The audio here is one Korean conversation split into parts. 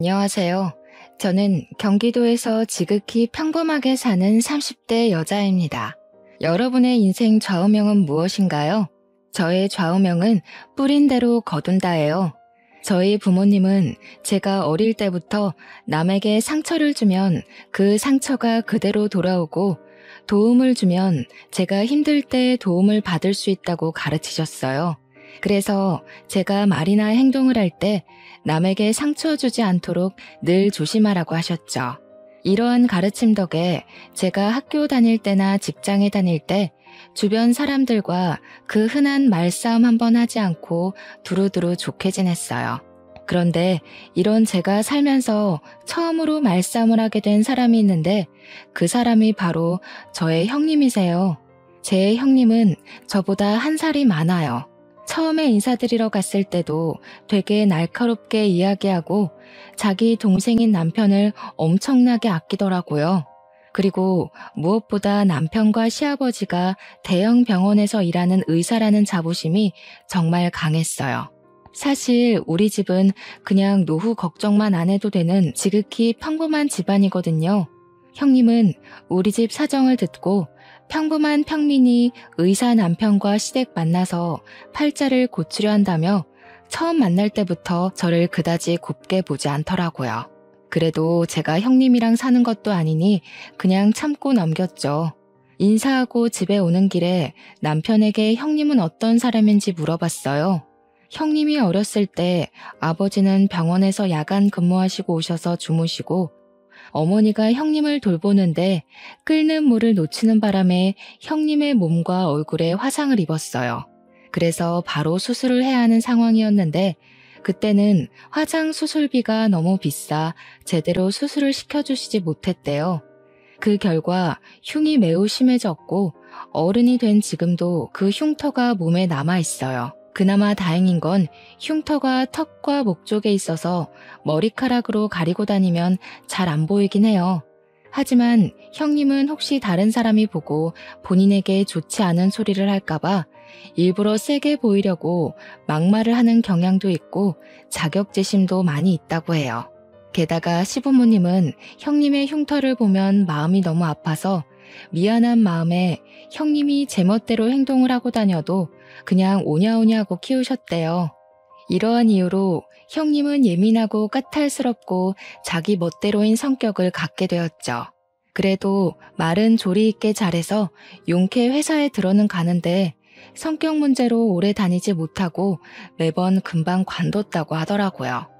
안녕하세요. 저는 경기도에서 지극히 평범하게 사는 30대 여자입니다. 여러분의 인생 좌우명은 무엇인가요? 저의 좌우명은 뿌린 대로 거둔다예요. 저희 부모님은 제가 어릴 때부터 남에게 상처를 주면 그 상처가 그대로 돌아오고 도움을 주면 제가 힘들 때 도움을 받을 수 있다고 가르치셨어요. 그래서 제가 말이나 행동을 할 때 남에게 상처 주지 않도록 늘 조심하라고 하셨죠. 이러한 가르침 덕에 제가 학교 다닐 때나 직장에 다닐 때 주변 사람들과 그 흔한 말싸움 한번 하지 않고 두루두루 좋게 지냈어요. 그런데 이런 제가 살면서 처음으로 말싸움을 하게 된 사람이 있는데 그 사람이 바로 저의 형님이세요. 제 형님은 저보다 한 살이 많아요. 처음에 인사드리러 갔을 때도 되게 날카롭게 이야기하고 자기 동생인 남편을 엄청나게 아끼더라고요. 그리고 무엇보다 남편과 시아버지가 대형 병원에서 일하는 의사라는 자부심이 정말 강했어요. 사실 우리 집은 그냥 노후 걱정만 안 해도 되는 지극히 평범한 집안이거든요. 형님은 우리 집 사정을 듣고 평범한 평민이 의사 남편과 시댁 만나서 팔자를 고치려 한다며 처음 만날 때부터 저를 그다지 곱게 보지 않더라고요. 그래도 제가 형님이랑 사는 것도 아니니 그냥 참고 넘겼죠. 인사하고 집에 오는 길에 남편에게 형님은 어떤 사람인지 물어봤어요. 형님이 어렸을 때 아버지는 병원에서 야간 근무하시고 오셔서 주무시고 어머니가 형님을 돌보는데 끓는 물을 놓치는 바람에 형님의 몸과 얼굴에 화상을 입었어요. 그래서 바로 수술을 해야 하는 상황이었는데 그때는 화장 수술비가 너무 비싸 제대로 수술을 시켜주시지 못했대요. 그 결과 흉이 매우 심해졌고 어른이 된 지금도 그 흉터가 몸에 남아 있어요. 그나마 다행인 건 흉터가 턱과 목 쪽에 있어서 머리카락으로 가리고 다니면 잘 안 보이긴 해요. 하지만 형님은 혹시 다른 사람이 보고 본인에게 좋지 않은 소리를 할까봐 일부러 세게 보이려고 막말을 하는 경향도 있고 자격지심도 많이 있다고 해요. 게다가 시부모님은 형님의 흉터를 보면 마음이 너무 아파서 미안한 마음에 형님이 제멋대로 행동을 하고 다녀도 그냥 오냐오냐 하고 키우셨대요. 이러한 이유로 형님은 예민하고 까탈스럽고 자기 멋대로인 성격을 갖게 되었죠. 그래도 말은 조리 있게 잘해서 용케 회사에 들어는 가는데 성격 문제로 오래 다니지 못하고 매번 금방 관뒀다고 하더라고요.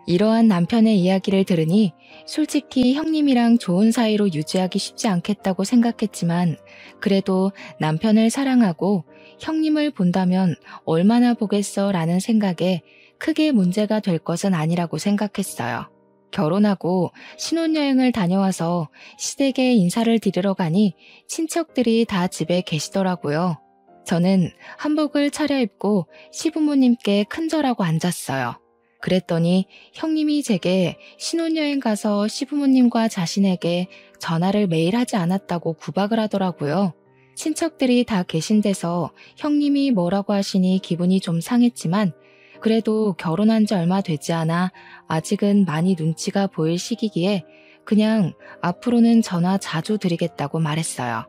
이러한 남편의 이야기를 들으니 솔직히 형님이랑 좋은 사이로 유지하기 쉽지 않겠다고 생각했지만 그래도 남편을 사랑하고 형님을 본다면 얼마나 보겠어 라는 생각에 크게 문제가 될 것은 아니라고 생각했어요. 결혼하고 신혼여행을 다녀와서 시댁에 인사를 드리러 가니 친척들이 다 집에 계시더라고요. 저는 한복을 차려입고 시부모님께 큰절하고 앉았어요. 그랬더니 형님이 제게 신혼여행 가서 시부모님과 자신에게 전화를 매일 하지 않았다고 구박을 하더라고요. 친척들이 다 계신 데서 형님이 뭐라고 하시니 기분이 좀 상했지만 그래도 결혼한 지 얼마 되지 않아 아직은 많이 눈치가 보일 시기기에 그냥 앞으로는 전화 자주 드리겠다고 말했어요.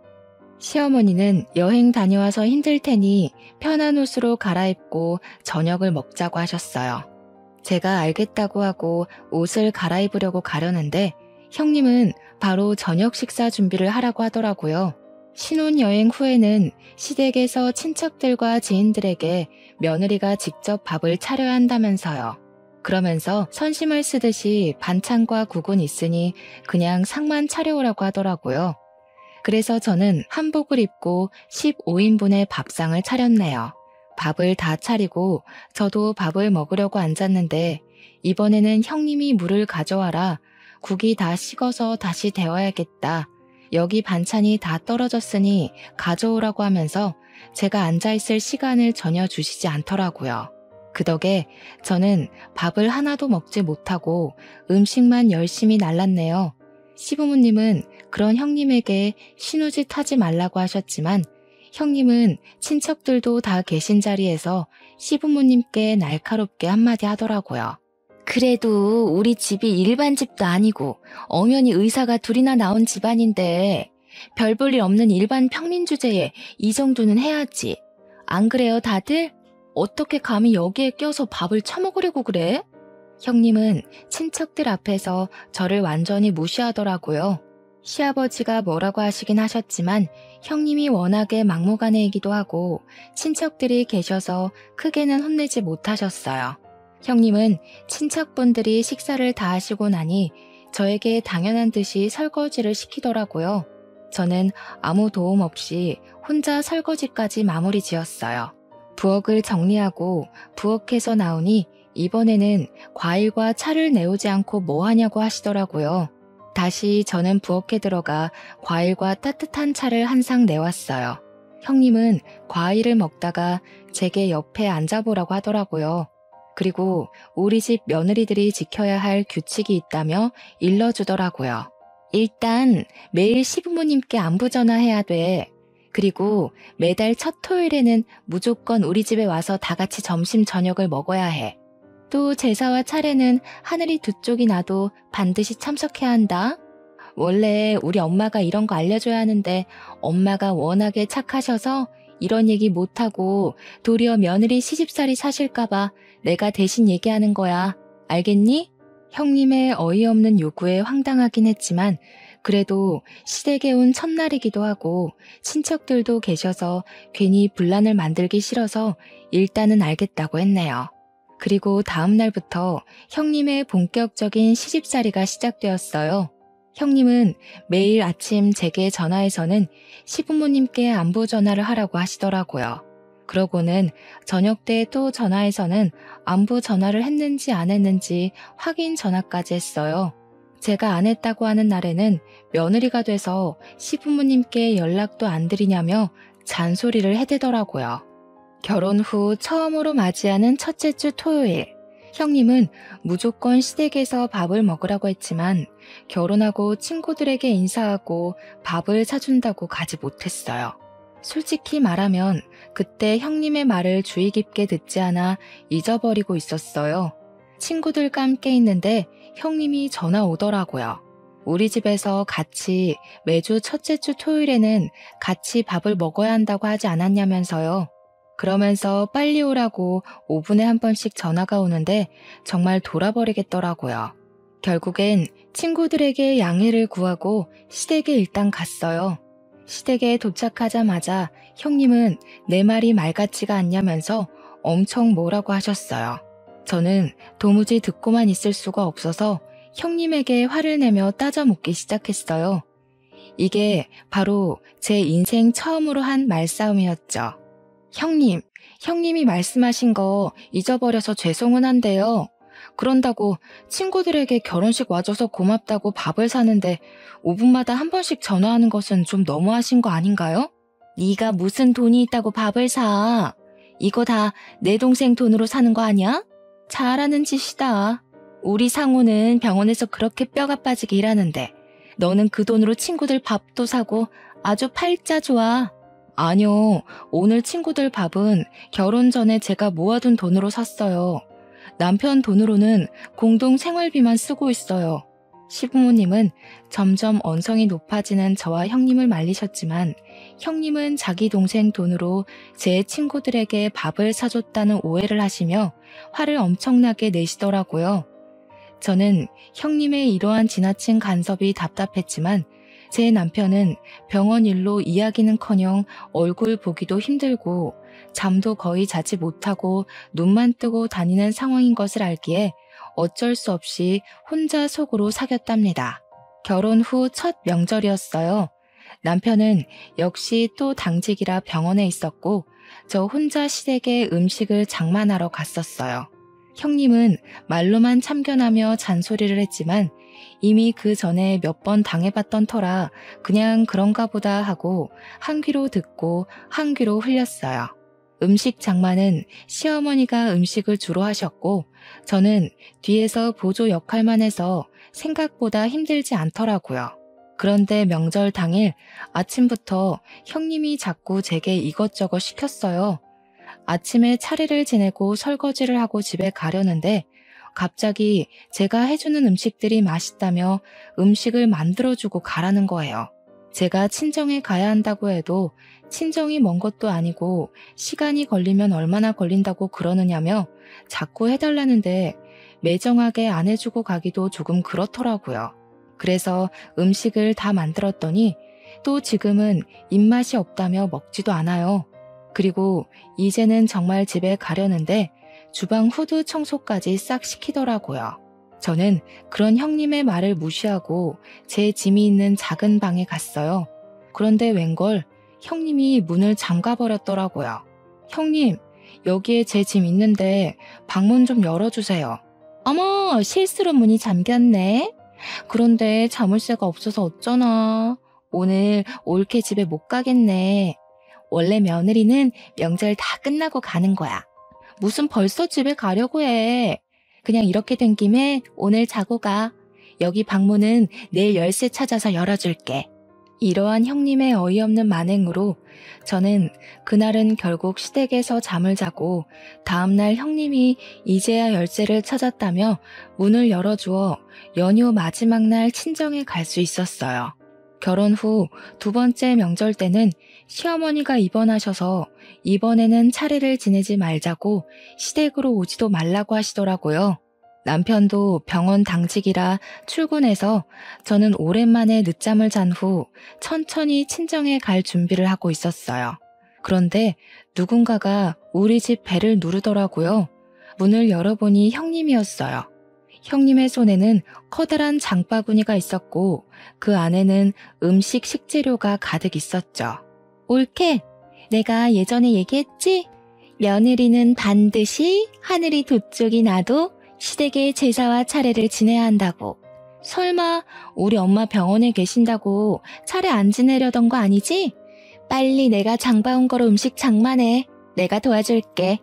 시어머니는 여행 다녀와서 힘들 테니 편한 옷으로 갈아입고 저녁을 먹자고 하셨어요. 제가 알겠다고 하고 옷을 갈아입으려고 가려는데 형님은 바로 저녁 식사 준비를 하라고 하더라고요. 신혼여행 후에는 시댁에서 친척들과 지인들에게 며느리가 직접 밥을 차려야 한다면서요. 그러면서 선심을 쓰듯이 반찬과 국은 있으니 그냥 상만 차려오라고 하더라고요. 그래서 저는 한복을 입고 15인분의 밥상을 차렸네요. 밥을 다 차리고 저도 밥을 먹으려고 앉았는데 이번에는 형님이 물을 가져와라. 국이 다 식어서 다시 데워야겠다. 여기 반찬이 다 떨어졌으니 가져오라고 하면서 제가 앉아있을 시간을 전혀 주시지 않더라고요. 그 덕에 저는 밥을 하나도 먹지 못하고 음식만 열심히 날랐네요. 시부모님은 그런 형님에게 신우짓 하지 말라고 하셨지만 형님은 친척들도 다 계신 자리에서 시부모님께 날카롭게 한마디 하더라고요. 그래도 우리 집이 일반 집도 아니고 엄연히 의사가 둘이나 나온 집안인데 별 볼 일 없는 일반 평민 주제에 이 정도는 해야지. 안 그래요, 다들? 어떻게 감히 여기에 껴서 밥을 처먹으려고 그래? 형님은 친척들 앞에서 저를 완전히 무시하더라고요. 시아버지가 뭐라고 하시긴 하셨지만 형님이 워낙에 막무가내이기도 하고 친척들이 계셔서 크게는 혼내지 못하셨어요. 형님은 친척분들이 식사를 다 하시고 나니 저에게 당연한 듯이 설거지를 시키더라고요. 저는 아무 도움 없이 혼자 설거지까지 마무리 지었어요. 부엌을 정리하고 부엌에서 나오니 이번에는 과일과 차를 내오지 않고 뭐 하냐고 하시더라고요. 다시 저는 부엌에 들어가 과일과 따뜻한 차를 한 상 내왔어요. 형님은 과일을 먹다가 제게 옆에 앉아보라고 하더라고요. 그리고 우리 집 며느리들이 지켜야 할 규칙이 있다며 일러주더라고요. 일단 매일 시부모님께 안부 전화해야 돼. 그리고 매달 첫 토요일에는 무조건 우리 집에 와서 다 같이 점심 저녁을 먹어야 해. 또 제사와 차례는 하늘이 두 쪽이 나도 반드시 참석해야 한다. 원래 우리 엄마가 이런 거 알려줘야 하는데 엄마가 워낙에 착하셔서 이런 얘기 못하고 도리어 며느리 시집살이 사실까봐 내가 대신 얘기하는 거야. 알겠니? 형님의 어이없는 요구에 황당하긴 했지만 그래도 시댁에 온 첫날이기도 하고 친척들도 계셔서 괜히 분란을 만들기 싫어서 일단은 알겠다고 했네요. 그리고 다음 날부터 형님의 본격적인 시집살이가 시작되었어요. 형님은 매일 아침 제게 전화해서는 시부모님께 안부 전화를 하라고 하시더라고요. 그러고는 저녁 때 또 전화해서는 안부 전화를 했는지 안 했는지 확인 전화까지 했어요. 제가 안 했다고 하는 날에는 며느리가 돼서 시부모님께 연락도 안 드리냐며 잔소리를 해대더라고요. 결혼 후 처음으로 맞이하는 첫째 주 토요일, 형님은 무조건 시댁에서 밥을 먹으라고 했지만 결혼하고 친구들에게 인사하고 밥을 사준다고 가지 못했어요. 솔직히 말하면 그때 형님의 말을 주의 깊게 듣지 않아 잊어버리고 있었어요. 친구들과 함께 있는데 형님이 전화 오더라고요. 우리 집에서 같이 매주 첫째 주 토요일에는 같이 밥을 먹어야 한다고 하지 않았냐면서요. 그러면서 빨리 오라고 5분에 한 번씩 전화가 오는데 정말 돌아버리겠더라고요. 결국엔 친구들에게 양해를 구하고 시댁에 일단 갔어요. 시댁에 도착하자마자 형님은 내 말이 말 같지가 않냐면서 엄청 뭐라고 하셨어요. 저는 도무지 듣고만 있을 수가 없어서 형님에게 화를 내며 따져 묻기 시작했어요. 이게 바로 제 인생 처음으로 한 말싸움이었죠. 형님이 말씀하신 거 잊어버려서 죄송은 한데요. 그런다고 친구들에게 결혼식 와줘서 고맙다고 밥을 사는데 5분마다 한 번씩 전화하는 것은 좀 너무하신 거 아닌가요? 네가 무슨 돈이 있다고 밥을 사. 이거 다 내 동생 돈으로 사는 거 아니야? 잘하는 짓이다. 우리 상우는 병원에서 그렇게 뼈가 빠지게 일하는데 너는 그 돈으로 친구들 밥도 사고 아주 팔자 좋아. 아니요, 오늘 친구들 밥은 결혼 전에 제가 모아둔 돈으로 샀어요. 남편 돈으로는 공동 생활비만 쓰고 있어요. 시부모님은 점점 언성이 높아지는 저와 형님을 말리셨지만 형님은 자기 동생 돈으로 제 친구들에게 밥을 사줬다는 오해를 하시며 화를 엄청나게 내시더라고요. 저는 형님의 이러한 지나친 간섭이 답답했지만 제 남편은 병원 일로 이야기는커녕 얼굴 보기도 힘들고 잠도 거의 자지 못하고 눈만 뜨고 다니는 상황인 것을 알기에 어쩔 수 없이 혼자 속으로 사겼답니다. 결혼 후 첫 명절이었어요. 남편은 역시 또 당직이라 병원에 있었고 저 혼자 시댁에 음식을 장만하러 갔었어요. 형님은 말로만 참견하며 잔소리를 했지만 이미 그 전에 몇 번 당해봤던 터라 그냥 그런가 보다 하고 한 귀로 듣고 한 귀로 흘렸어요. 음식 장만은 시어머니가 음식을 주로 하셨고 저는 뒤에서 보조 역할만 해서 생각보다 힘들지 않더라고요. 그런데 명절 당일 아침부터 형님이 자꾸 제게 이것저것 시켰어요. 아침에 차례를 지내고 설거지를 하고 집에 가려는데 갑자기 제가 해주는 음식들이 맛있다며 음식을 만들어주고 가라는 거예요. 제가 친정에 가야 한다고 해도 친정이 먼 것도 아니고 시간이 걸리면 얼마나 걸린다고 그러느냐며 자꾸 해달라는데 매정하게 안 해주고 가기도 조금 그렇더라고요. 그래서 음식을 다 만들었더니 또 지금은 입맛이 없다며 먹지도 않아요. 그리고 이제는 정말 집에 가려는데 주방 후드 청소까지 싹 시키더라고요. 저는 그런 형님의 말을 무시하고 제 짐이 있는 작은 방에 갔어요. 그런데 웬걸 형님이 문을 잠가버렸더라고요. 형님, 여기에 제 짐 있는데 방문 좀 열어주세요. 어머, 실수로 문이 잠겼네. 그런데 자물쇠가 없어서 어쩌나. 오늘 올케 집에 못 가겠네. 원래 며느리는 명절 다 끝나고 가는 거야. 무슨 벌써 집에 가려고 해. 그냥 이렇게 된 김에 오늘 자고 가. 여기 방문은 내일 열쇠 찾아서 열어줄게. 이러한 형님의 어이없는 만행으로 저는 그날은 결국 시댁에서 잠을 자고 다음날 형님이 이제야 열쇠를 찾았다며 문을 열어주어 연휴 마지막 날 친정에 갈 수 있었어요. 결혼 후 두 번째 명절 때는 시어머니가 입원하셔서 이번에는 차례를 지내지 말자고 시댁으로 오지도 말라고 하시더라고요. 남편도 병원 당직이라 출근해서 저는 오랜만에 늦잠을 잔 후 천천히 친정에 갈 준비를 하고 있었어요. 그런데 누군가가 우리 집 배를 누르더라고요. 문을 열어보니 형님이었어요. 형님의 손에는 커다란 장바구니가 있었고 그 안에는 음식 식재료가 가득 있었죠. 올케, 내가 예전에 얘기했지? 며느리는 반드시 하늘이 두 쪽이 나도 시댁의 제사와 차례를 지내야 한다고. 설마 우리 엄마 병원에 계신다고 차례 안 지내려던 거 아니지? 빨리 내가 장봐온 거로 음식 장만해. 내가 도와줄게.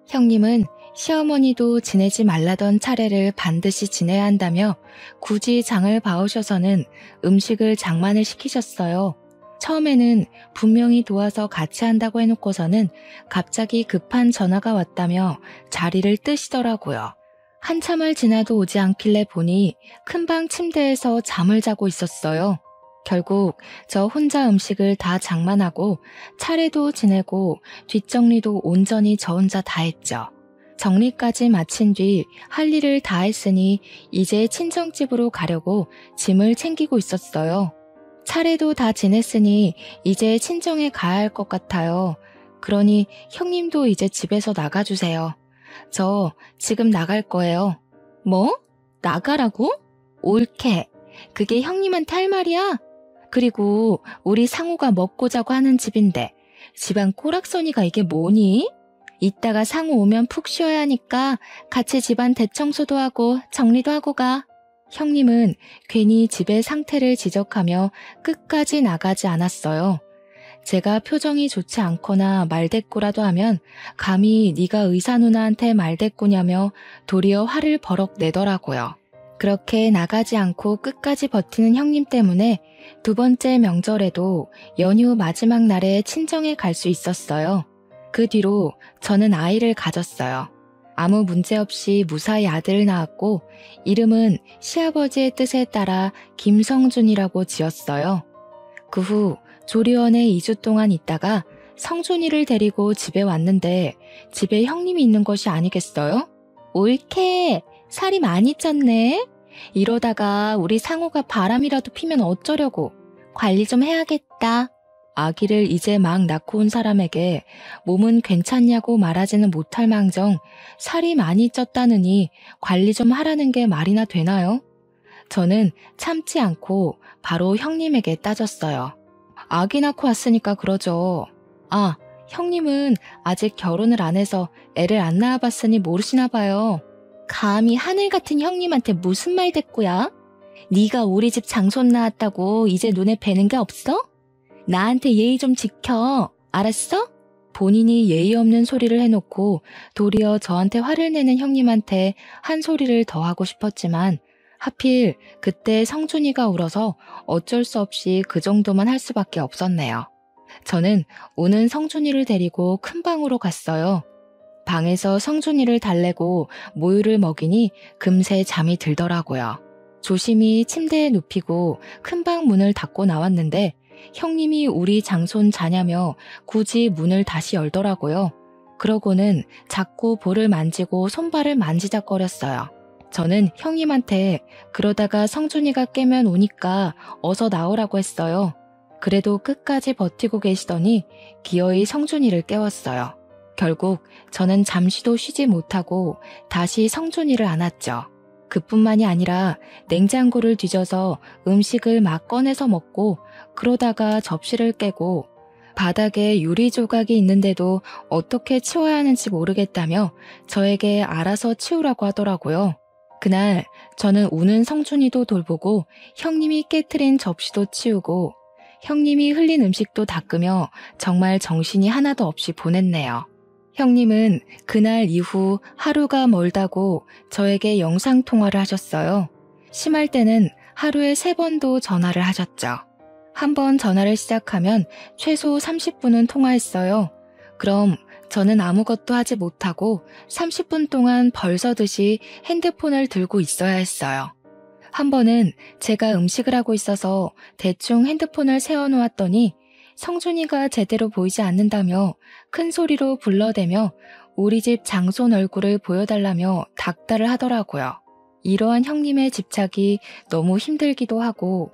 형님은 시어머니도 지내지 말라던 차례를 반드시 지내야 한다며 굳이 장을 봐오셔서는 음식을 장만을 시키셨어요. 처음에는 분명히 도와서 같이 한다고 해놓고서는 갑자기 급한 전화가 왔다며 자리를 뜨시더라고요. 한참을 지나도 오지 않길래 보니 큰방 침대에서 잠을 자고 있었어요. 결국 저 혼자 음식을 다 장만하고 차례도 지내고 뒷정리도 온전히 저 혼자 다 했죠. 정리까지 마친 뒤 할 일을 다 했으니 이제 친정집으로 가려고 짐을 챙기고 있었어요. 차례도 다 지냈으니 이제 친정에 가야 할 것 같아요. 그러니 형님도 이제 집에서 나가주세요. 저 지금 나갈 거예요. 뭐? 나가라고? 올케. 그게 형님한테 할 말이야? 그리고 우리 상우가 먹고 자고 하는 집인데 집안 꼬락서니가 이게 뭐니? 이따가 상우 오면 푹 쉬어야 하니까 같이 집안 대청소도 하고 정리도 하고 가. 형님은 괜히 집의 상태를 지적하며 끝까지 나가지 않았어요. 제가 표정이 좋지 않거나 말대꾸라도 하면 감히 네가 의사 누나한테 말대꾸냐며 도리어 화를 버럭 내더라고요. 그렇게 나가지 않고 끝까지 버티는 형님 때문에 두 번째 명절에도 연휴 마지막 날에 친정에 갈 수 있었어요. 그 뒤로 저는 아이를 가졌어요. 아무 문제 없이 무사히 아들을 낳았고 이름은 시아버지의 뜻에 따라 김성준이라고 지었어요. 그 후 조리원에 2주 동안 있다가 성준이를 데리고 집에 왔는데 집에 형님이 있는 것이 아니겠어요? 올케, 살이 많이 쪘네. 이러다가 우리 상우가 바람이라도 피면 어쩌려고. 관리 좀 해야겠다. 아기를 이제 막 낳고 온 사람에게 몸은 괜찮냐고 말하지는 못할 망정 살이 많이 쪘다느니 관리 좀 하라는 게 말이나 되나요? 저는 참지 않고 바로 형님에게 따졌어요. 아기 낳고 왔으니까 그러죠. 아, 형님은 아직 결혼을 안 해서 애를 안 낳아봤으니 모르시나 봐요. 감히 하늘 같은 형님한테 무슨 말 대꾸야? 네가 우리 집 장손 낳았다고 이제 눈에 뵈는 게 없어? 나한테 예의 좀 지켜. 알았어? 본인이 예의 없는 소리를 해놓고 도리어 저한테 화를 내는 형님한테 한 소리를 더 하고 싶었지만 하필 그때 성준이가 울어서 어쩔 수 없이 그 정도만 할 수밖에 없었네요. 저는 우는 성준이를 데리고 큰 방으로 갔어요. 방에서 성준이를 달래고 모유를 먹이니 금세 잠이 들더라고요. 조심히 침대에 눕히고 큰방 문을 닫고 나왔는데 형님이 우리 장손 자냐며 굳이 문을 다시 열더라고요. 그러고는 자꾸 볼을 만지고 손발을 만지작거렸어요. 저는 형님한테 그러다가 성준이가 깨면 오니까 어서 나오라고 했어요. 그래도 끝까지 버티고 계시더니 기어이 성준이를 깨웠어요. 결국 저는 잠시도 쉬지 못하고 다시 성준이를 안았죠. 그뿐만이 아니라 냉장고를 뒤져서 음식을 막 꺼내서 먹고 그러다가 접시를 깨고 바닥에 유리 조각이 있는데도 어떻게 치워야 하는지 모르겠다며 저에게 알아서 치우라고 하더라고요. 그날 저는 우는 성준이도 돌보고 형님이 깨트린 접시도 치우고 형님이 흘린 음식도 닦으며 정말 정신이 하나도 없이 보냈네요. 형님은 그날 이후 하루가 멀다고 저에게 영상통화를 하셨어요. 심할 때는 하루에 3번도 전화를 하셨죠. 한 번 전화를 시작하면 최소 30분은 통화했어요. 그럼 저는 아무것도 하지 못하고 30분 동안 벌서듯이 핸드폰을 들고 있어야 했어요. 한 번은 제가 음식을 하고 있어서 대충 핸드폰을 세워놓았더니 성준이가 제대로 보이지 않는다며 큰 소리로 불러대며 우리 집 장손 얼굴을 보여달라며 닥달을 하더라고요. 이러한 형님의 집착이 너무 힘들기도 하고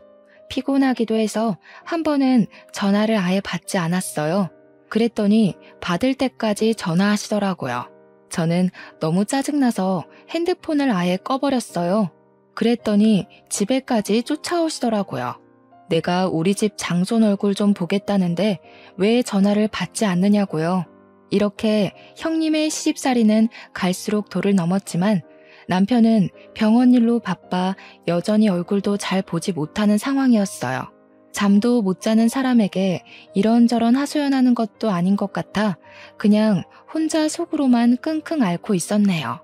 피곤하기도 해서 한 번은 전화를 아예 받지 않았어요. 그랬더니 받을 때까지 전화하시더라고요. 저는 너무 짜증나서 핸드폰을 아예 꺼버렸어요. 그랬더니 집에까지 쫓아오시더라고요. 내가 우리 집 장손 얼굴 좀 보겠다는데 왜 전화를 받지 않느냐고요. 이렇게 형님의 시집살이는 갈수록 도를 넘었지만 남편은 병원 일로 바빠 여전히 얼굴도 잘 보지 못하는 상황이었어요. 잠도 못 자는 사람에게 이런저런 하소연하는 것도 아닌 것 같아 그냥 혼자 속으로만 끙끙 앓고 있었네요.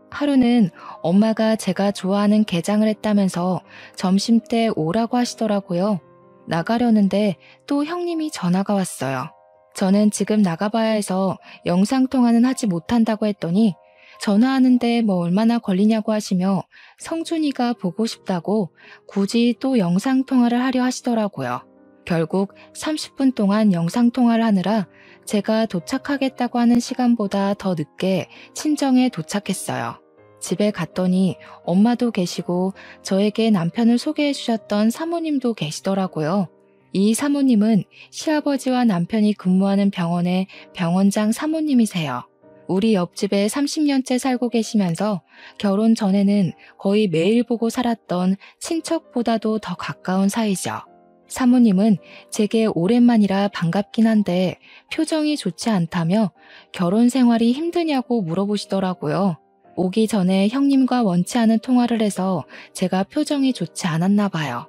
하루는 엄마가 제가 좋아하는 게장을 했다면서 점심때 오라고 하시더라고요. 나가려는데 또 형님이 전화가 왔어요. 저는 지금 나가봐야 해서 영상통화는 하지 못한다고 했더니 전화하는데 뭐 얼마나 걸리냐고 하시며 성준이가 보고 싶다고 굳이 또 영상통화를 하려 하시더라고요. 결국 30분 동안 영상통화를 하느라 제가 도착하겠다고 하는 시간보다 더 늦게 친정에 도착했어요. 집에 갔더니 엄마도 계시고 저에게 남편을 소개해 주셨던 사모님도 계시더라고요. 이 사모님은 시아버지와 남편이 근무하는 병원의 병원장 사모님이세요. 우리 옆집에 30년째 살고 계시면서 결혼 전에는 거의 매일 보고 살았던 친척보다도 더 가까운 사이죠. 사모님은 제게 오랜만이라 반갑긴 한데 표정이 좋지 않다며 결혼 생활이 힘드냐고 물어보시더라고요. 오기 전에 형님과 원치 않은 통화를 해서 제가 표정이 좋지 않았나 봐요.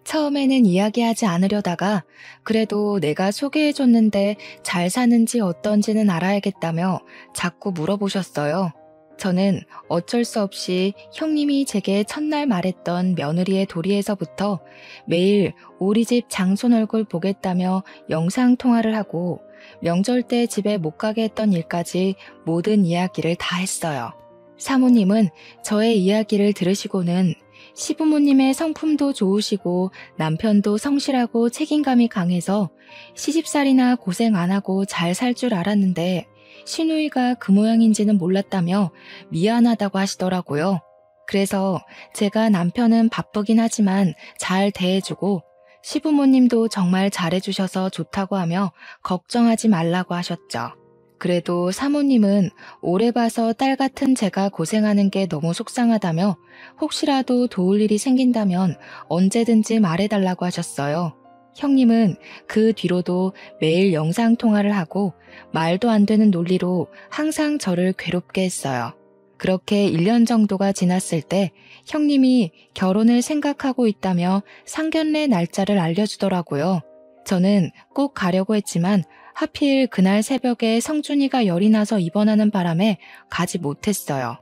처음에는 이야기하지 않으려다가 그래도 내가 소개해줬는데 잘 사는지 어떤지는 알아야겠다며 자꾸 물어보셨어요. 저는 어쩔 수 없이 형님이 제게 첫날 말했던 며느리의 도리에서부터 매일 우리 집 장손 얼굴 보겠다며 영상통화를 하고 명절 때 집에 못 가게 했던 일까지 모든 이야기를 다 했어요. 사모님은 저의 이야기를 들으시고는 시부모님의 성품도 좋으시고 남편도 성실하고 책임감이 강해서 시집살이나 고생 안 하고 잘 살 줄 알았는데 시누이가 그 모양인지는 몰랐다며 미안하다고 하시더라고요. 그래서 제가 남편은 바쁘긴 하지만 잘 대해주고 시부모님도 정말 잘해주셔서 좋다고 하며 걱정하지 말라고 하셨죠. 그래도 사모님은 오래 봐서 딸 같은 제가 고생하는 게 너무 속상하다며 혹시라도 도울 일이 생긴다면 언제든지 말해달라고 하셨어요. 형님은 그 뒤로도 매일 영상통화를 하고 말도 안 되는 논리로 항상 저를 괴롭게 했어요. 그렇게 1년 정도가 지났을 때 형님이 결혼을 생각하고 있다며 상견례 날짜를 알려주더라고요. 저는 꼭 가려고 했지만 하필 그날 새벽에 성준이가 열이 나서 입원하는 바람에 가지 못했어요.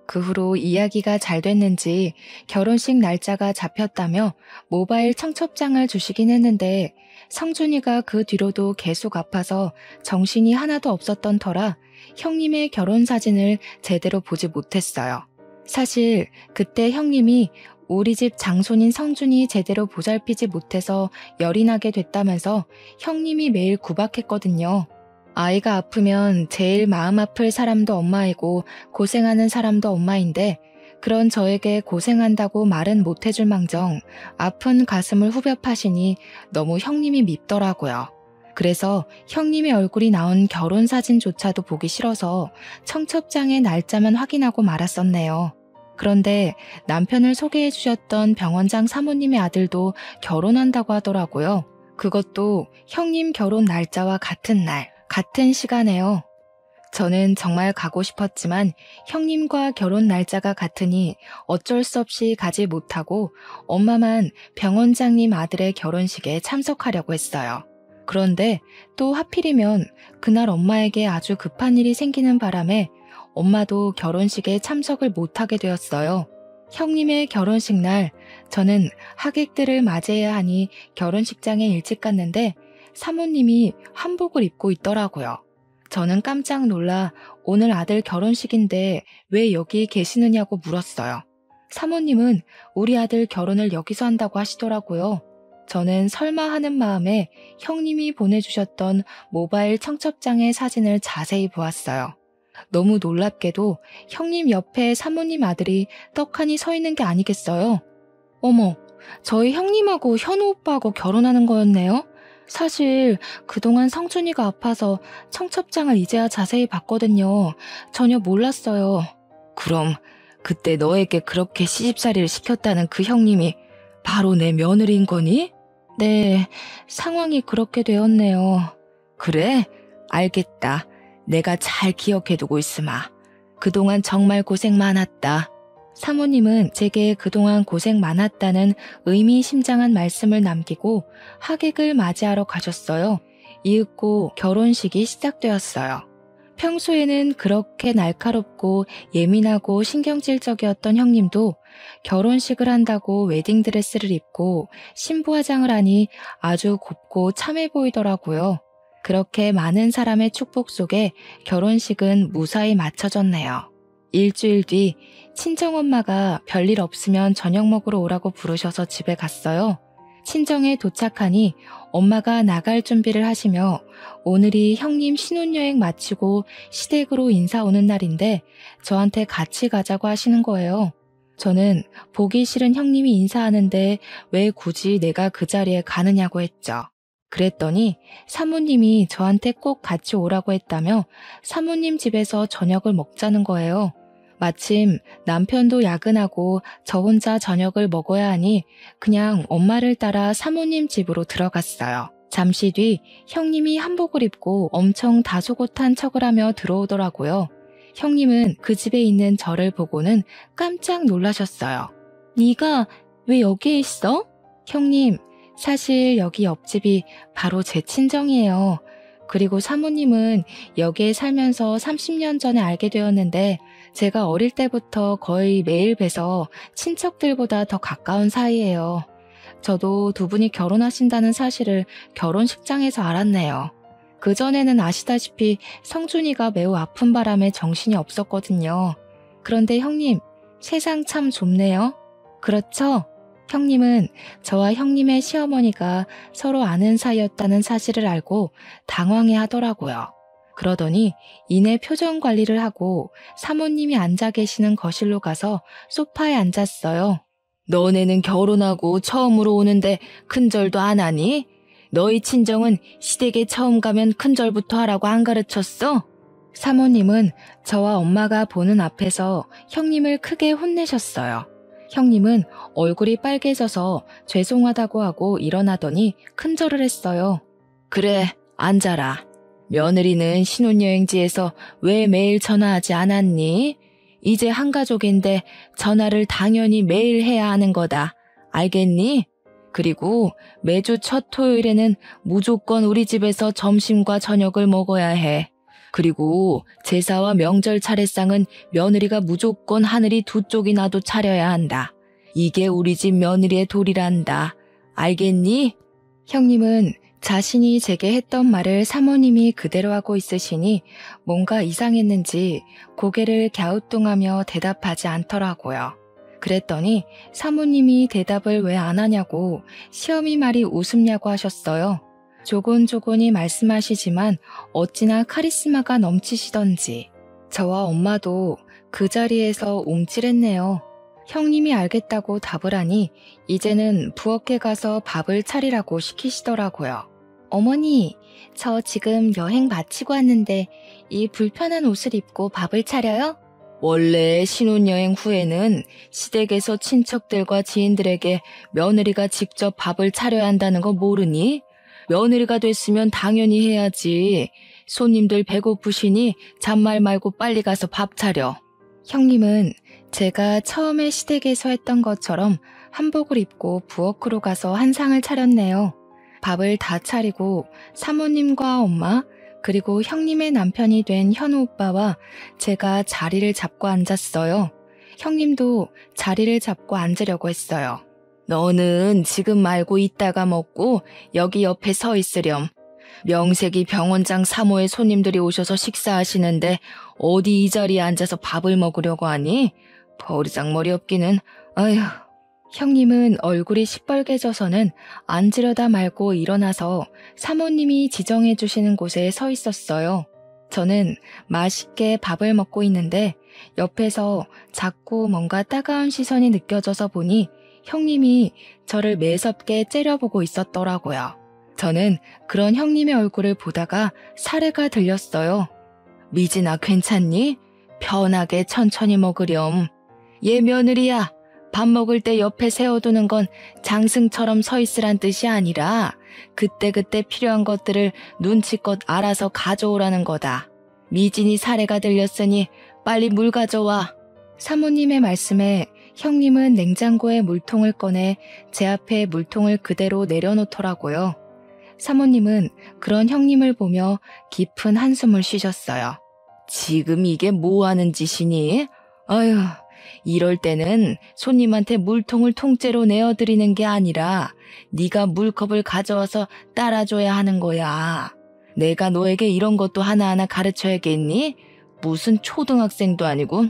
그 후로 이야기가 잘 됐는지 결혼식 날짜가 잡혔다며 모바일 청첩장을 주시긴 했는데 성준이가 그 뒤로도 계속 아파서 정신이 하나도 없었던 터라 형님의 결혼 사진을 제대로 보지 못했어요. 사실 그때 형님이 우리 집 장손인 성준이 제대로 보살피지 못해서 열이 나게 됐다면서 형님이 매일 구박했거든요. 아이가 아프면 제일 마음 아플 사람도 엄마이고 고생하는 사람도 엄마인데 그런 저에게 고생한다고 말은 못해줄 망정 아픈 가슴을 후벼 파시니 너무 형님이 밉더라고요. 그래서 형님의 얼굴이 나온 결혼 사진조차도 보기 싫어서 청첩장의 날짜만 확인하고 말았었네요. 그런데 남편을 소개해 주셨던 병원장 사모님의 아들도 결혼한다고 하더라고요. 그것도 형님 결혼 날짜와 같은 날, 같은 시간에요. 저는 정말 가고 싶었지만 형님과 결혼 날짜가 같으니 어쩔 수 없이 가지 못하고 엄마만 병원장님 아들의 결혼식에 참석하려고 했어요. 그런데 또 하필이면 그날 엄마에게 아주 급한 일이 생기는 바람에 엄마도 결혼식에 참석을 못하게 되었어요. 형님의 결혼식 날 저는 하객들을 맞이해야 하니 결혼식장에 일찍 갔는데 사모님이 한복을 입고 있더라고요. 저는 깜짝 놀라 오늘 아들 결혼식인데 왜 여기 계시느냐고 물었어요. 사모님은 우리 아들 결혼을 여기서 한다고 하시더라고요. 저는 설마 하는 마음에 형님이 보내주셨던 모바일 청첩장의 사진을 자세히 보았어요. 너무 놀랍게도 형님 옆에 사모님 아들이 떡하니 서 있는 게 아니겠어요? 어머, 저희 형님하고 현우 오빠하고 결혼하는 거였네요? 사실 그동안 성준이가 아파서 청첩장을 이제야 자세히 봤거든요. 전혀 몰랐어요. 그럼 그때 너에게 그렇게 시집살이를 시켰다는 그 형님이 바로 내 며느리인 거니? 네, 상황이 그렇게 되었네요. 그래? 알겠다. 내가 잘 기억해두고 있으마. 그동안 정말 고생 많았다. 사모님은 제게 그동안 고생 많았다는 의미심장한 말씀을 남기고 하객을 맞이하러 가셨어요. 이윽고 결혼식이 시작되었어요. 평소에는 그렇게 날카롭고 예민하고 신경질적이었던 형님도 결혼식을 한다고 웨딩드레스를 입고 신부화장을 하니 아주 곱고 참해 보이더라고요. 그렇게 많은 사람의 축복 속에 결혼식은 무사히 마쳐졌네요. 일주일 뒤 친정엄마가 별일 없으면 저녁 먹으러 오라고 부르셔서 집에 갔어요. 친정에 도착하니 엄마가 나갈 준비를 하시며 오늘이 형님 신혼여행 마치고 시댁으로 인사 오는 날인데 저한테 같이 가자고 하시는 거예요. 저는 보기 싫은 형님이 인사하는데 왜 굳이 내가 그 자리에 가느냐고 했죠. 그랬더니 사모님이 저한테 꼭 같이 오라고 했다며 사모님 집에서 저녁을 먹자는 거예요. 마침 남편도 야근하고 저 혼자 저녁을 먹어야 하니 그냥 엄마를 따라 사모님 집으로 들어갔어요. 잠시 뒤 형님이 한복을 입고 엄청 다소곳한 척을 하며 들어오더라고요. 형님은 그 집에 있는 저를 보고는 깜짝 놀라셨어요. 네가 왜 여기에 있어? 형님, 사실 여기 옆집이 바로 제 친정이에요. 그리고 사모님은 여기에 살면서 30년 전에 알게 되었는데 제가 어릴 때부터 거의 매일 뵈서 친척들보다 더 가까운 사이예요. 저도 두 분이 결혼하신다는 사실을 결혼식장에서 알았네요. 그전에는 아시다시피 성준이가 매우 아픈 바람에 정신이 없었거든요. 그런데 형님, 세상 참 좁네요. 그렇죠? 형님은 저와 형님의 시어머니가 서로 아는 사이였다는 사실을 알고 당황해 하더라고요. 그러더니 이내 표정 관리를 하고 사모님이 앉아 계시는 거실로 가서 소파에 앉았어요. 너네는 결혼하고 처음으로 오는데 큰절도 안 하니? 너희 친정은 시댁에 처음 가면 큰절부터 하라고 안 가르쳤어? 사모님은 저와 엄마가 보는 앞에서 형님을 크게 혼내셨어요. 형님은 얼굴이 빨개져서 죄송하다고 하고 일어나더니 큰절을 했어요. 그래, 앉아라. 며느리는 신혼여행지에서 왜 매일 전화하지 않았니? 이제 한 가족인데 전화를 당연히 매일 해야 하는 거다. 알겠니? 그리고 매주 첫 토요일에는 무조건 우리 집에서 점심과 저녁을 먹어야 해. 그리고 제사와 명절 차례상은 며느리가 무조건 하늘이 두 쪽이나도 차려야 한다. 이게 우리 집 며느리의 도리란다. 알겠니? 형님은 자신이 제게 했던 말을 사모님이 그대로 하고 있으시니 뭔가 이상했는지 고개를 갸우뚱하며 대답하지 않더라고요. 그랬더니 사모님이 대답을 왜 안 하냐고 시어미 말이 우습냐고 하셨어요. 조곤조곤히 말씀하시지만 어찌나 카리스마가 넘치시던지 저와 엄마도 그 자리에서 움찔했네요. 형님이 알겠다고 답을 하니 이제는 부엌에 가서 밥을 차리라고 시키시더라고요. 어머니, 저 지금 여행 마치고 왔는데 이 불편한 옷을 입고 밥을 차려요? 원래 신혼여행 후에는 시댁에서 친척들과 지인들에게 며느리가 직접 밥을 차려야 한다는 거 모르니? 며느리가 됐으면 당연히 해야지. 손님들 배고프시니 잔말 말고 빨리 가서 밥 차려. 형님은 제가 처음에 시댁에서 했던 것처럼 한복을 입고 부엌으로 가서 한상을 차렸네요. 밥을 다 차리고 사모님과 엄마 그리고 형님의 남편이 된 현우 오빠와 제가 자리를 잡고 앉았어요. 형님도 자리를 잡고 앉으려고 했어요. 너는 지금 말고 이따가 먹고 여기 옆에 서 있으렴. 명색이 병원장 사모의 손님들이 오셔서 식사하시는데 어디 이 자리에 앉아서 밥을 먹으려고 하니? 버리장머리 없기는. 아휴. 형님은 얼굴이 시뻘개져서는 앉으려다 말고 일어나서 사모님이 지정해 주시는 곳에 서 있었어요. 저는 맛있게 밥을 먹고 있는데 옆에서 자꾸 뭔가 따가운 시선이 느껴져서 보니 형님이 저를 매섭게 째려보고 있었더라고요. 저는 그런 형님의 얼굴을 보다가 사례가 들렸어요. 미진아 괜찮니? 편하게 천천히 먹으렴. 얘 며느리야. 밥 먹을 때 옆에 세워두는 건 장승처럼 서 있으란 뜻이 아니라 그때그때 필요한 것들을 눈치껏 알아서 가져오라는 거다. 미진이 사례가 들렸으니 빨리 물 가져와. 사모님의 말씀에 형님은 냉장고에 물통을 꺼내 제 앞에 물통을 그대로 내려놓더라고요. 사모님은 그런 형님을 보며 깊은 한숨을 쉬셨어요. 지금 이게 뭐 하는 짓이니? 아휴. 이럴 때는 손님한테 물통을 통째로 내어드리는 게 아니라 네가 물컵을 가져와서 따라줘야 하는 거야. 내가 너에게 이런 것도 하나하나 가르쳐야겠니? 무슨 초등학생도 아니고.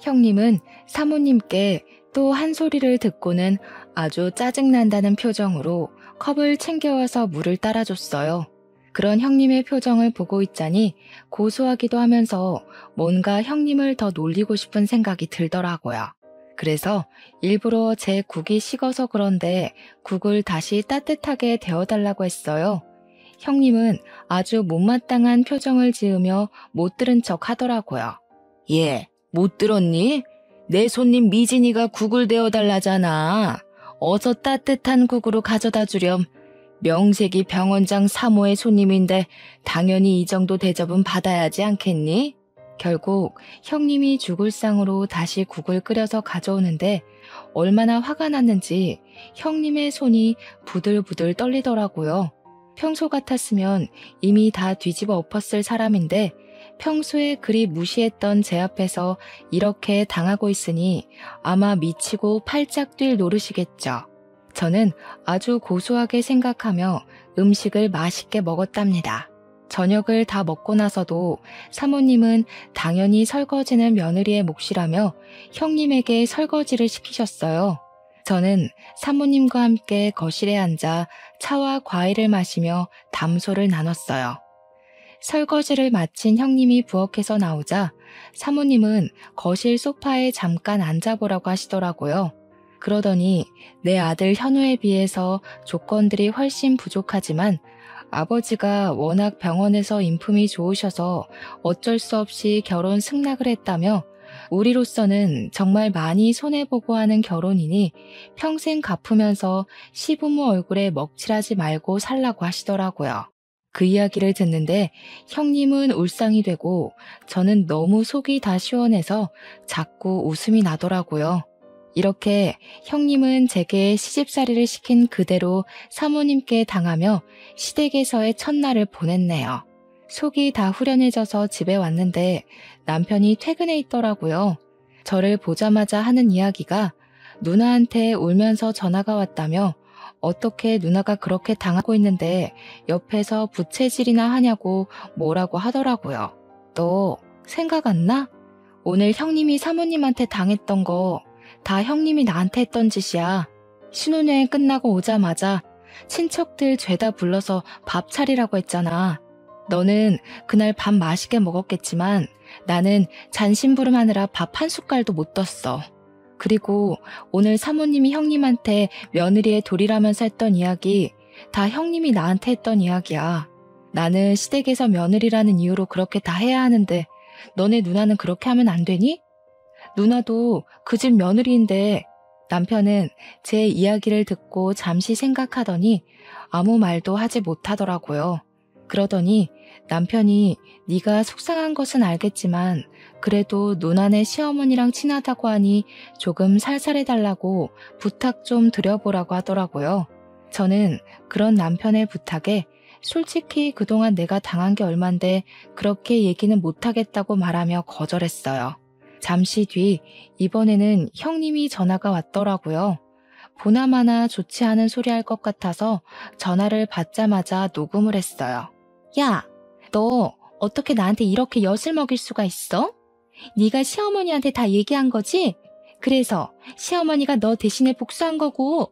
형님은 사모님께 또 한 소리를 듣고는 아주 짜증난다는 표정으로 컵을 챙겨와서 물을 따라줬어요. 그런 형님의 표정을 보고 있자니 고소하기도 하면서 뭔가 형님을 더 놀리고 싶은 생각이 들더라고요. 그래서 일부러 제 국이 식어서 그런데 국을 다시 따뜻하게 데워달라고 했어요. 형님은 아주 못마땅한 표정을 지으며 못 들은 척 하더라고요. 예, 못 들었니? 내 손님 미진이가 국을 데워달라잖아. 어서 따뜻한 국으로 가져다 주렴. 명색이 병원장 사모의 손님인데 당연히 이 정도 대접은 받아야지 않겠니? 결국 형님이 죽을 상으로 다시 국을 끓여서 가져오는데 얼마나 화가 났는지 형님의 손이 부들부들 떨리더라고요. 평소 같았으면 이미 다 뒤집어 엎었을 사람인데 평소에 그리 무시했던 제 앞에서 이렇게 당하고 있으니 아마 미치고 팔짝 뛸 노릇이겠죠. 저는 아주 고소하게 생각하며 음식을 맛있게 먹었답니다. 저녁을 다 먹고 나서도 사모님은 당연히 설거지는 며느리의 몫이라며 형님에게 설거지를 시키셨어요. 저는 사모님과 함께 거실에 앉아 차와 과일을 마시며 담소를 나눴어요. 설거지를 마친 형님이 부엌에서 나오자 사모님은 거실 소파에 잠깐 앉아보라고 하시더라고요. 그러더니 내 아들 현우에 비해서 조건들이 훨씬 부족하지만 아버지가 워낙 병원에서 인품이 좋으셔서 어쩔 수 없이 결혼 승낙을 했다며 우리로서는 정말 많이 손해보고 하는 결혼이니 평생 갚으면서 시부모 얼굴에 먹칠하지 말고 살라고 하시더라고요. 그 이야기를 듣는데 형님은 울상이 되고 저는 너무 속이 다 시원해서 자꾸 웃음이 나더라고요. 이렇게 형님은 제게 시집살이를 시킨 그대로 사모님께 당하며 시댁에서의 첫날을 보냈네요. 속이 다 후련해져서 집에 왔는데 남편이 퇴근해 있더라고요. 저를 보자마자 하는 이야기가 누나한테 울면서 전화가 왔다며 어떻게 누나가 그렇게 당하고 있는데 옆에서 부채질이나 하냐고 뭐라고 하더라고요. 너 생각 안 나? 오늘 형님이 사모님한테 당했던 거 다 형님이 나한테 했던 짓이야. 신혼여행 끝나고 오자마자 친척들 죄다 불러서 밥 차리라고 했잖아. 너는 그날 밥 맛있게 먹었겠지만 나는 잔심부름하느라 밥 한 숟갈도 못 떴어. 그리고 오늘 사모님이 형님한테 며느리의 돌이라면서 했던 이야기 다 형님이 나한테 했던 이야기야. 나는 시댁에서 며느리라는 이유로 그렇게 다 해야 하는데 너네 누나는 그렇게 하면 안 되니? 누나도 그 집 며느리인데. 남편은 제 이야기를 듣고 잠시 생각하더니 아무 말도 하지 못하더라고요. 그러더니 남편이 네가 속상한 것은 알겠지만 그래도 누나네 시어머니랑 친하다고 하니 조금 살살해달라고 부탁 좀 드려보라고 하더라고요. 저는 그런 남편의 부탁에 솔직히 그동안 내가 당한 게 얼만데 그렇게 얘기는 못하겠다고 말하며 거절했어요. 잠시 뒤 이번에는 형님이 전화가 왔더라고요. 보나마나 좋지 않은 소리 할 것 같아서 전화를 받자마자 녹음을 했어요. 야, 너 어떻게 나한테 이렇게 엿을 먹일 수가 있어? 네가 시어머니한테 다 얘기한 거지? 그래서 시어머니가 너 대신에 복수한 거고.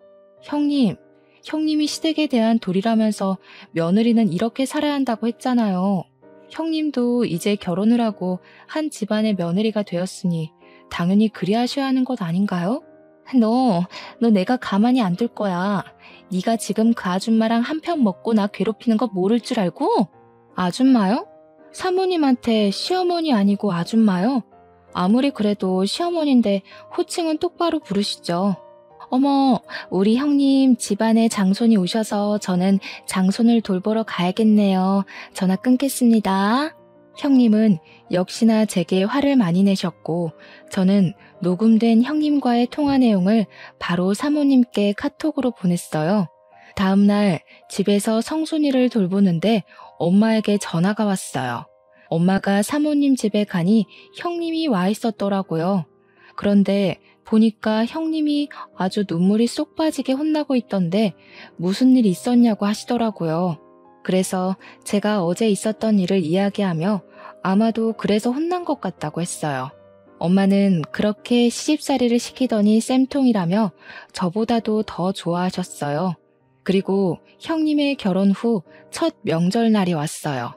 형님이 시댁에 대한 도리라면서 며느리는 이렇게 살아야 한다고 했잖아요. 형님도 이제 결혼을 하고 한 집안의 며느리가 되었으니 당연히 그리하셔야 하는 것 아닌가요? 너 내가 가만히 안 둘 거야. 네가 지금 그 아줌마랑 한편 먹고 나 괴롭히는 거 모를 줄 알고? 아줌마요? 사모님한테 시어머니 아니고 아줌마요? 아무리 그래도 시어머니인데 호칭은 똑바로 부르시죠. 어머, 우리 형님 집안에 장손이 오셔서 저는 장손을 돌보러 가야겠네요. 전화 끊겠습니다. 형님은 역시나 제게 화를 많이 내셨고 저는 녹음된 형님과의 통화 내용을 바로 사모님께 카톡으로 보냈어요. 다음날 집에서 성순이를 돌보는데 엄마에게 전화가 왔어요. 엄마가 사모님 집에 가니 형님이 와 있었더라고요. 그런데 보니까 형님이 아주 눈물이 쏙 빠지게 혼나고 있던데 무슨 일 있었냐고 하시더라고요. 그래서 제가 어제 있었던 일을 이야기하며 아마도 그래서 혼난 것 같다고 했어요. 엄마는 그렇게 시집살이를 시키더니 쌤통이라며 저보다도 더 좋아하셨어요. 그리고 형님의 결혼 후 첫 명절날이 왔어요.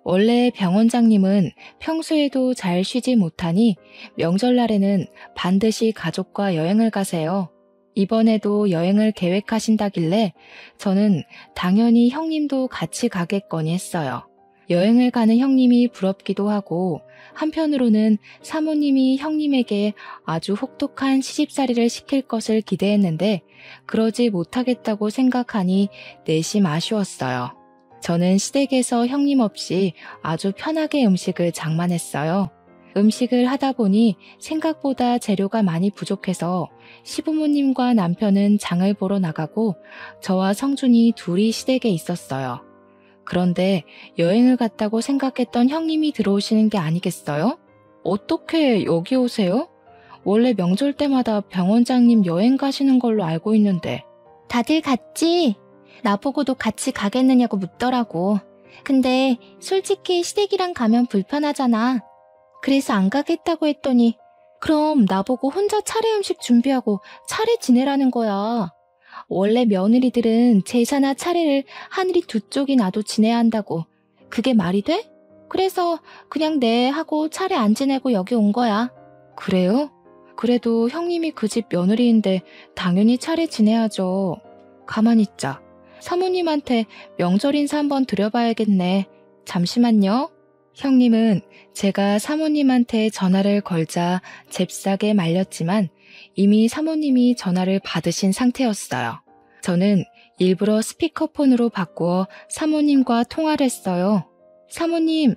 원래 병원장님은 평소에도 잘 쉬지 못하니 명절날에는 반드시 가족과 여행을 가세요. 이번에도 여행을 계획하신다길래 저는 당연히 형님도 같이 가겠거니 했어요. 여행을 가는 형님이 부럽기도 하고 한편으로는 사모님이 형님에게 아주 혹독한 시집살이를 시킬 것을 기대했는데 그러지 못하겠다고 생각하니 내심 아쉬웠어요. 저는 시댁에서 형님 없이 아주 편하게 음식을 장만했어요. 음식을 하다 보니 생각보다 재료가 많이 부족해서 시부모님과 남편은 장을 보러 나가고 저와 성준이 둘이 시댁에 있었어요. 그런데 여행을 갔다고 생각했던 형님이 들어오시는 게 아니겠어요? 어떻게 여기 오세요? 원래 명절 때마다 병원장님 여행 가시는 걸로 알고 있는데. 다들 갔지? 나보고도 같이 가겠느냐고 묻더라고. 근데 솔직히 시댁이랑 가면 불편하잖아. 그래서 안 가겠다고 했더니 그럼 나보고 혼자 차례 음식 준비하고 차례 지내라는 거야. 원래 며느리들은 제사나 차례를 하늘이 두 쪽이 나도 지내야 한다고. 그게 말이 돼? 그래서 그냥 네 하고 차례 안 지내고 여기 온 거야. 그래요? 그래도 형님이 그 집 며느리인데 당연히 차례 지내야죠. 가만히 있자. 사모님한테 명절 인사 한번 드려봐야겠네. 잠시만요. 형님은 제가 사모님한테 전화를 걸자 잽싸게 말렸지만 이미 사모님이 전화를 받으신 상태였어요. 저는 일부러 스피커폰으로 바꾸어 사모님과 통화를 했어요. 사모님,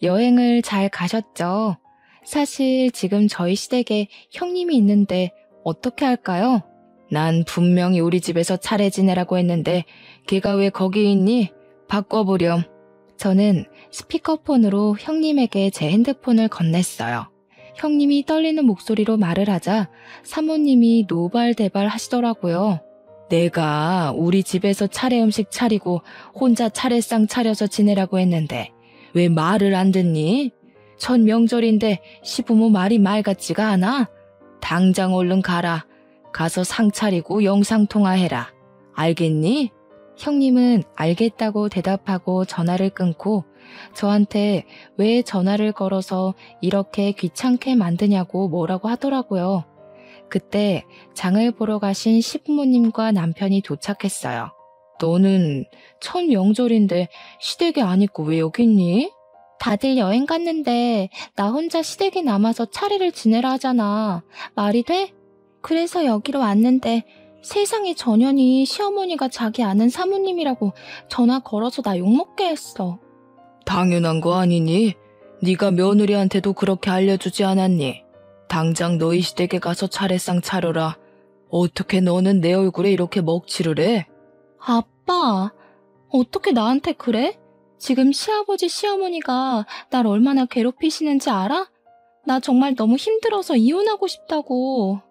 여행을 잘 가셨죠? 사실 지금 저희 시댁에 형님이 있는데 어떻게 할까요? 난 분명히 우리 집에서 차례 지내라고 했는데 걔가 왜 거기 있니? 바꿔보렴. 저는 스피커폰으로 형님에게 제 핸드폰을 건넸어요. 형님이 떨리는 목소리로 말을 하자 사모님이 노발대발 하시더라고요. 내가 우리 집에서 차례 음식 차리고 혼자 차례상 차려서 지내라고 했는데 왜 말을 안 듣니? 첫 명절인데 시부모 말이 말 같지가 않아? 당장 얼른 가라. 가서 상 차리고 영상통화해라. 알겠니? 형님은 알겠다고 대답하고 전화를 끊고 저한테 왜 전화를 걸어서 이렇게 귀찮게 만드냐고 뭐라고 하더라고요. 그때 장을 보러 가신 시부모님과 남편이 도착했어요. 너는 첫 명절인데 시댁에 안 있고 왜 여기 있니? 다들 여행 갔는데 나 혼자 시댁에 남아서 차례를 지내라 하잖아. 말이 돼? 그래서 여기로 왔는데 세상에 전현이 시어머니가 자기 아는 사모님이라고 전화 걸어서 나 욕먹게 했어. 당연한 거 아니니? 네가 며느리한테도 그렇게 알려주지 않았니? 당장 너희 시댁에 가서 차례상 차려라. 어떻게 너는 내 얼굴에 이렇게 먹칠을 해? 아빠, 어떻게 나한테 그래? 지금 시아버지 시어머니가 날 얼마나 괴롭히시는지 알아? 나 정말 너무 힘들어서 이혼하고 싶다고.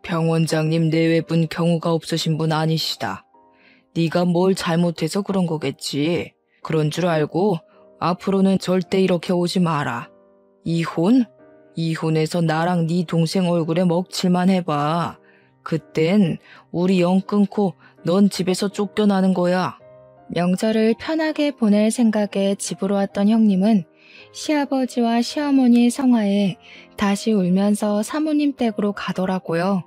병원장님 내외분 경우가 없으신 분 아니시다. 네가 뭘 잘못해서 그런 거겠지. 그런 줄 알고 앞으로는 절대 이렇게 오지 마라. 이혼? 이혼해서 나랑 네 동생 얼굴에 먹칠만 해봐. 그땐 우리 영 끊고 넌 집에서 쫓겨나는 거야. 명절을 편하게 보낼 생각에 집으로 왔던 형님은 시아버지와 시어머니의 성화에 다시 울면서 사모님 댁으로 가더라고요.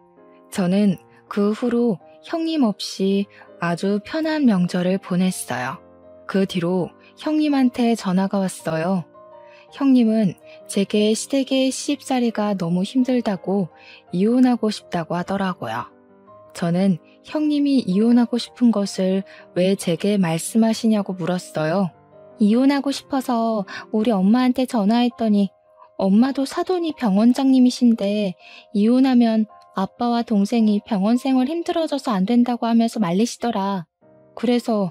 저는 그 후로 형님 없이 아주 편한 명절을 보냈어요. 그 뒤로 형님한테 전화가 왔어요. 형님은 제게 시댁의 시집살이가 너무 힘들다고 이혼하고 싶다고 하더라고요. 저는 형님이 이혼하고 싶은 것을 왜 제게 말씀하시냐고 물었어요. 이혼하고 싶어서 우리 엄마한테 전화했더니 엄마도 사돈이 병원장님이신데 이혼하면 아빠와 동생이 병원 생활 힘들어져서 안 된다고 하면서 말리시더라. 그래서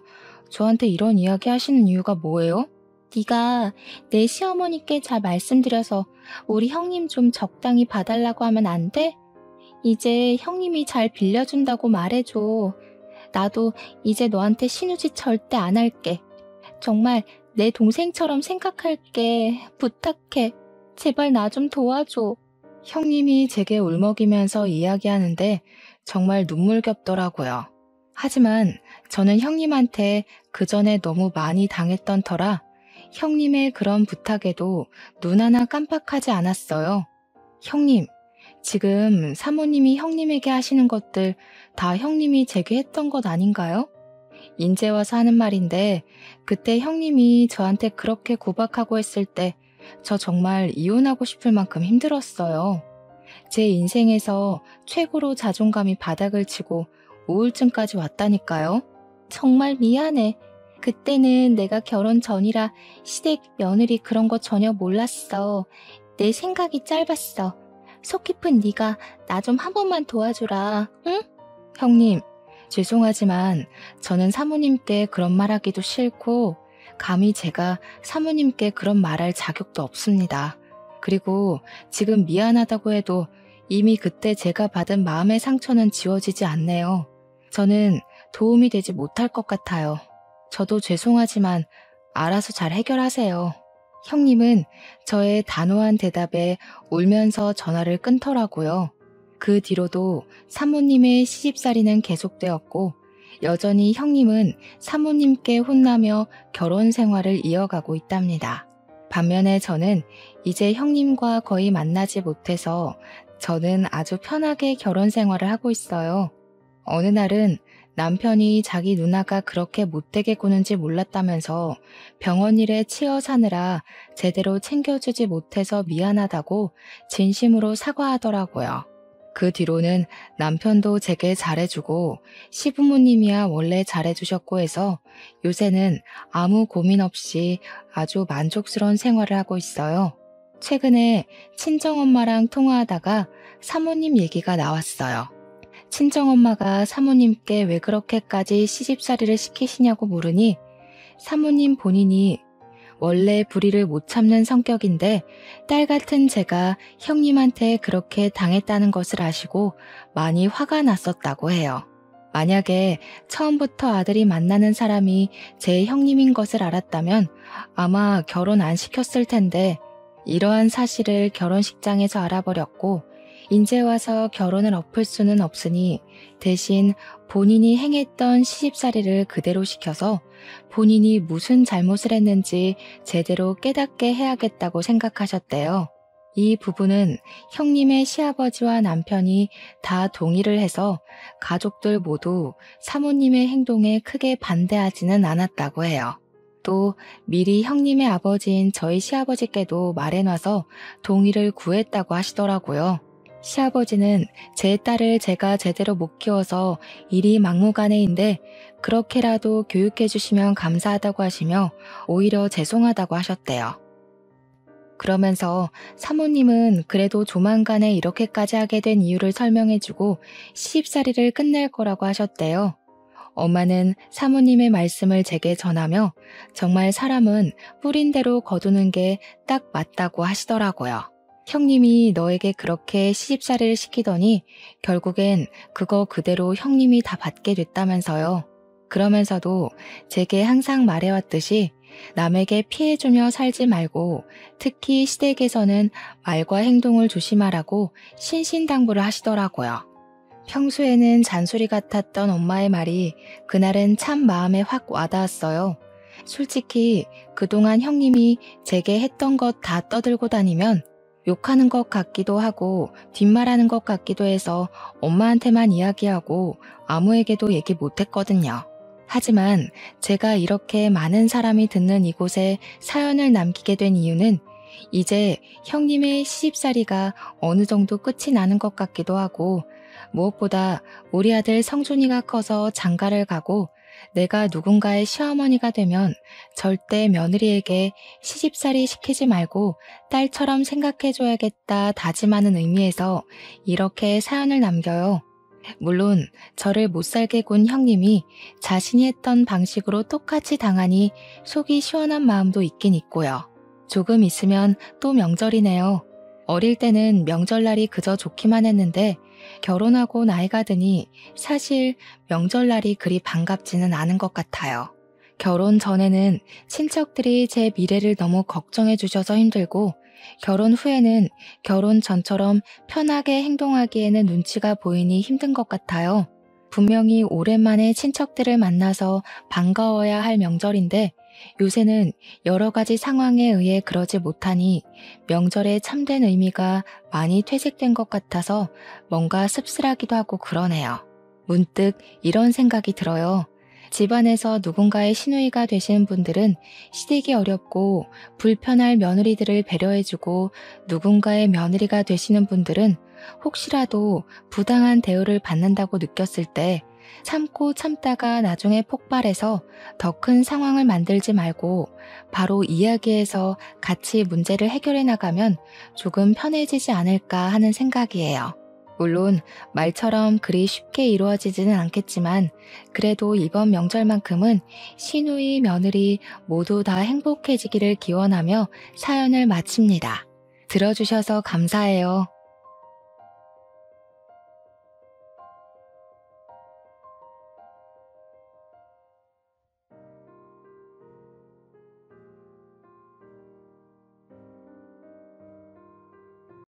저한테 이런 이야기 하시는 이유가 뭐예요? 네가 내 시어머니께 잘 말씀드려서 우리 형님 좀 적당히 봐달라고 하면 안 돼? 이제 형님이 잘 빌려준다고 말해줘. 나도 이제 너한테 신우짓 절대 안 할게. 정말 내 동생처럼 생각할게. 부탁해. 제발 나 좀 도와줘. 형님이 제게 울먹이면서 이야기하는데 정말 눈물겹더라고요. 하지만 저는 형님한테 그 전에 너무 많이 당했던 터라 형님의 그런 부탁에도 눈 하나 깜빡하지 않았어요. 형님, 지금 사모님이 형님에게 하시는 것들 다 형님이 제게 했던 것 아닌가요? 인제 와서 하는 말인데 그때 형님이 저한테 그렇게 구박하고 했을 때 저 정말 이혼하고 싶을 만큼 힘들었어요. 제 인생에서 최고로 자존감이 바닥을 치고 우울증까지 왔다니까요. 정말 미안해. 그때는 내가 결혼 전이라 시댁 며느리 그런 거 전혀 몰랐어. 내 생각이 짧았어. 속 깊은 네가 나 좀 한 번만 도와주라. 응? 형님, 죄송하지만 저는 사모님께 그런 말하기도 싫고 감히 제가 사모님께 그런 말할 자격도 없습니다. 그리고 지금 미안하다고 해도 이미 그때 제가 받은 마음의 상처는 지워지지 않네요. 저는 도움이 되지 못할 것 같아요. 저도 죄송하지만 알아서 잘 해결하세요. 형님은 저의 단호한 대답에 울면서 전화를 끊더라고요. 그 뒤로도 사모님의 시집살이는 계속되었고 여전히 형님은 사모님께 혼나며 결혼 생활을 이어가고 있답니다. 반면에 저는 이제 형님과 거의 만나지 못해서 저는 아주 편하게 결혼 생활을 하고 있어요. 어느 날은 남편이 자기 누나가 그렇게 못되게 구는지 몰랐다면서 병원 일에 치여 사느라 제대로 챙겨주지 못해서 미안하다고 진심으로 사과하더라고요. 그 뒤로는 남편도 제게 잘해주고 시부모님이야 원래 잘해주셨고 해서 요새는 아무 고민 없이 아주 만족스러운 생활을 하고 있어요. 최근에 친정엄마랑 통화하다가 사모님 얘기가 나왔어요. 친정엄마가 사모님께 왜 그렇게까지 시집살이를 시키시냐고 물으니 사모님 본인이 원래 불의를 못 참는 성격인데 딸 같은 제가 형님한테 그렇게 당했다는 것을 아시고 많이 화가 났었다고 해요. 만약에 처음부터 아들이 만나는 사람이 제 형님인 것을 알았다면 아마 결혼 안 시켰을 텐데 이러한 사실을 결혼식장에서 알아버렸고 인제 와서 결혼을 엎을 수는 없으니 대신 본인이 행했던 시집살이를 그대로 시켜서 본인이 무슨 잘못을 했는지 제대로 깨닫게 해야겠다고 생각하셨대요. 이 부분은 형님의 시아버지와 남편이 다 동의를 해서 가족들 모두 사모님의 행동에 크게 반대하지는 않았다고 해요. 또 미리 형님의 아버지인 저희 시아버지께도 말해놔서 동의를 구했다고 하시더라고요. 시아버지는 제 딸을 제가 제대로 못 키워서 일이 막무가내인데 그렇게라도 교육해 주시면 감사하다고 하시며 오히려 죄송하다고 하셨대요. 그러면서 사모님은 그래도 조만간에 이렇게까지 하게 된 이유를 설명해주고 시집살이를 끝낼 거라고 하셨대요. 엄마는 사모님의 말씀을 제게 전하며 정말 사람은 뿌린 대로 거두는 게 딱 맞다고 하시더라고요. 형님이 너에게 그렇게 시집살이를 시키더니 결국엔 그거 그대로 형님이 다 받게 됐다면서요. 그러면서도 제게 항상 말해왔듯이 남에게 피해주며 살지 말고 특히 시댁에서는 말과 행동을 조심하라고 신신당부를 하시더라고요. 평소에는 잔소리 같았던 엄마의 말이 그날은 참 마음에 확 와닿았어요. 솔직히 그동안 형님이 제게 했던 것 다 떠들고 다니면 욕하는 것 같기도 하고 뒷말하는 것 같기도 해서 엄마한테만 이야기하고 아무에게도 얘기 못했거든요. 하지만 제가 이렇게 많은 사람이 듣는 이곳에 사연을 남기게 된 이유는 이제 형님의 시집살이가 어느 정도 끝이 나는 것 같기도 하고 무엇보다 우리 아들 성준이가 커서 장가를 가고 내가 누군가의 시어머니가 되면 절대 며느리에게 시집살이 시키지 말고 딸처럼 생각해줘야겠다 다짐하는 의미에서 이렇게 사연을 남겨요. 물론 저를 못살게 군 형님이 자신이 했던 방식으로 똑같이 당하니 속이 시원한 마음도 있긴 있고요. 조금 있으면 또 명절이네요. 어릴 때는 명절날이 그저 좋기만 했는데 결혼하고 나이가 드니 사실 명절날이 그리 반갑지는 않은 것 같아요. 결혼 전에는 친척들이 제 미래를 너무 걱정해 주셔서 힘들고 결혼 후에는 결혼 전처럼 편하게 행동하기에는 눈치가 보이니 힘든 것 같아요. 분명히 오랜만에 친척들을 만나서 반가워야 할 명절인데 요새는 여러 가지 상황에 의해 그러지 못하니 명절의 참된 의미가 많이 퇴색된 것 같아서 뭔가 씁쓸하기도 하고 그러네요. 문득 이런 생각이 들어요. 집안에서 누군가의 시누이가 되시는 분들은 시댁이 어렵고 불편할 며느리들을 배려해주고 누군가의 며느리가 되시는 분들은 혹시라도 부당한 대우를 받는다고 느꼈을 때 참고 참다가 나중에 폭발해서 더 큰 상황을 만들지 말고 바로 이야기해서 같이 문제를 해결해 나가면 조금 편해지지 않을까 하는 생각이에요. 물론 말처럼 그리 쉽게 이루어지지는 않겠지만 그래도 이번 명절만큼은 시누이, 며느리 모두 다 행복해지기를 기원하며 사연을 마칩니다. 들어주셔서 감사해요.